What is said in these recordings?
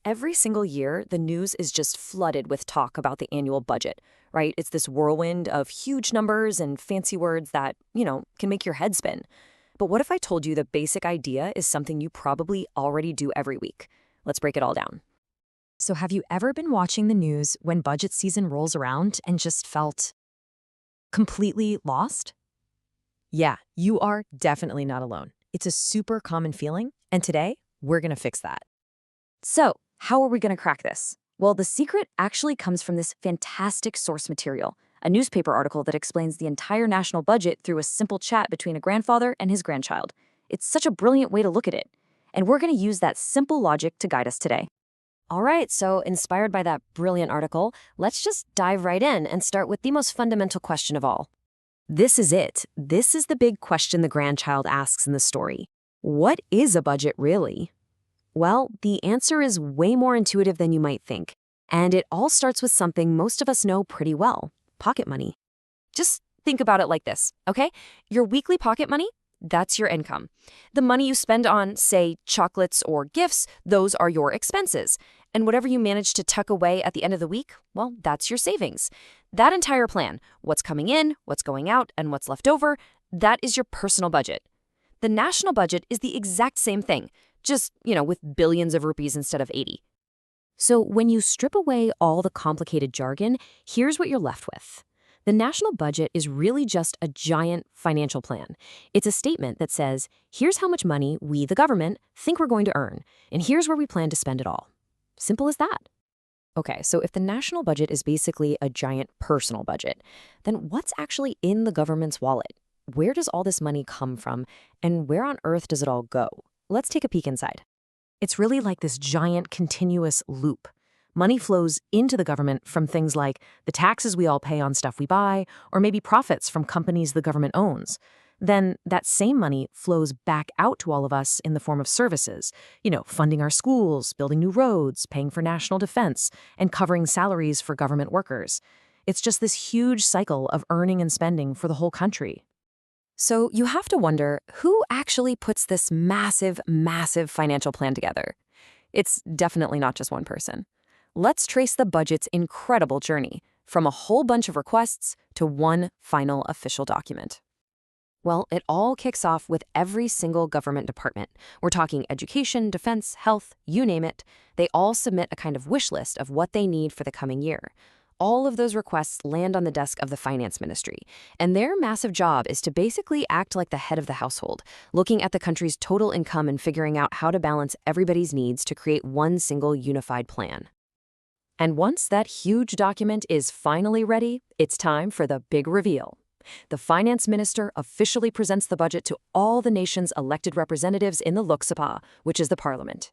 Every single year, the news is just flooded with talk about the annual budget, right? It's this whirlwind of huge numbers and fancy words that, can make your head spin. But what if I told you the basic idea is something you probably already do every week? Let's break it all down. So, have you ever been watching the news when budget season rolls around and just felt completely lost? Yeah, you are definitely not alone. It's a super common feeling, and today we're going to fix that. So, how are we going to crack this? Well, the secret actually comes from this fantastic source material, a newspaper article that explains the entire national budget through a simple chat between a grandfather and his grandchild. It's such a brilliant way to look at it. And we're going to use that simple logic to guide us today. All right, so inspired by that brilliant article, let's just dive right in and start with the most fundamental question of all. This is it. This is the big question the grandchild asks in the story. What is a budget really? Well, the answer is way more intuitive than you might think. And it all starts with something most of us know pretty well: pocket money. Just think about it like this, okay? Your weekly pocket money, that's your income. The money you spend on, say, chocolates or gifts, those are your expenses. And whatever you manage to tuck away at the end of the week, well, that's your savings. That entire plan, what's coming in, what's going out, and what's left over, that is your personal budget. The national budget is the exact same thing, just, with billions of rupees instead of 80. So when you strip away all the complicated jargon, here's what you're left with. The national budget is really just a giant financial plan. It's a statement that says, here's how much money we, the government, think we're going to earn, and here's where we plan to spend it all. Simple as that. Okay, so if the national budget is basically a giant personal budget, then what's actually in the government's wallet? Where does all this money come from, and where on earth does it all go? Let's take a peek inside. It's really like this giant continuous loop. Money flows into the government from things like the taxes we all pay on stuff we buy, or maybe profits from companies the government owns. Then that same money flows back out to all of us in the form of services, funding our schools, building new roads, paying for national defense, and covering salaries for government workers. It's just this huge cycle of earning and spending for the whole country. So you have to wonder, who actually puts this massive, massive financial plan together? It's definitely not just one person. Let's trace the budget's incredible journey, from a whole bunch of requests to one final official document. Well, it all kicks off with every single government department. We're talking education, defense, health, you name it. They all submit a kind of wish list of what they need for the coming year. All of those requests land on the desk of the finance ministry, and their massive job is to basically act like the head of the household, looking at the country's total income and figuring out how to balance everybody's needs to create one single unified plan. And once that huge document is finally ready, it's time for the big reveal. The finance minister officially presents the budget to all the nation's elected representatives in the Lok Sabha, which is the parliament.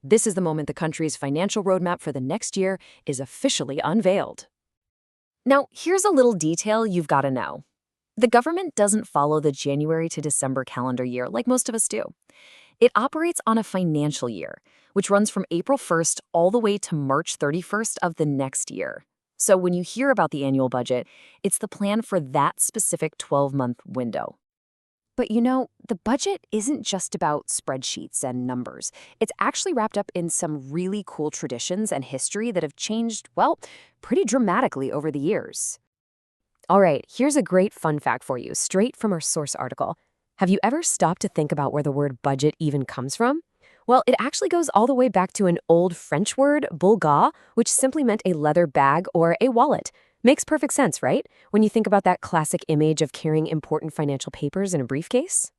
This is the moment the country's financial roadmap for the next year is officially unveiled. Now, here's a little detail you've got to know. The government doesn't follow the January to December calendar year like most of us do. It operates on a financial year, which runs from April 1st all the way to March 31st of the next year. So when you hear about the annual budget, it's the plan for that specific 12-month window. But the budget isn't just about spreadsheets and numbers. It's actually wrapped up in some really cool traditions and history that have changed, well, pretty dramatically over the years. All right, here's a great fun fact for you, straight from our source article. Have you ever stopped to think about where the word budget even comes from? Well, it actually goes all the way back to an old French word, bulga, which simply meant a leather bag or a wallet. Makes perfect sense, right? When you think about that classic image of carrying important financial papers in a briefcase.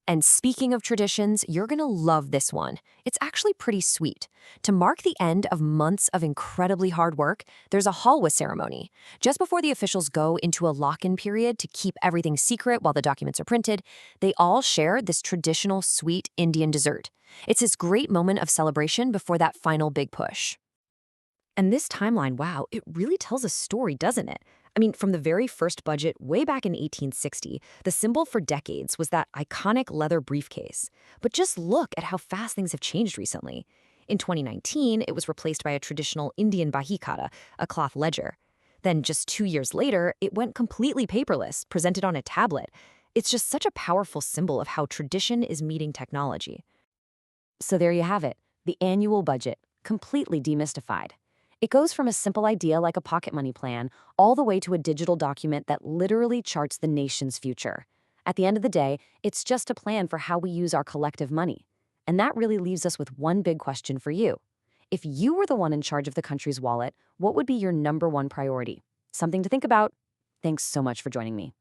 And speaking of traditions, you're going to love this one. It's actually pretty sweet. To mark the end of months of incredibly hard work, there's a halwa ceremony. Just before the officials go into a lock-in period to keep everything secret while the documents are printed, they all share this traditional sweet Indian dessert. It's this great moment of celebration before that final big push. And this timeline, wow, it really tells a story, doesn't it? I mean, from the very first budget way back in 1860, the symbol for decades was that iconic leather briefcase. But just look at how fast things have changed recently. In 2019, it was replaced by a traditional Indian bahikata, a cloth ledger. Then just 2 years later, it went completely paperless, presented on a tablet. It's just such a powerful symbol of how tradition is meeting technology. So there you have it, the annual budget. completely demystified. It goes from a simple idea like a pocket money plan all the way to a digital document that literally charts the nation's future. At the end of the day, it's just a plan for how we use our collective money. And that really leaves us with one big question for you. If you were the one in charge of the country's wallet, what would be your number one priority? Something to think about. Thanks so much for joining me.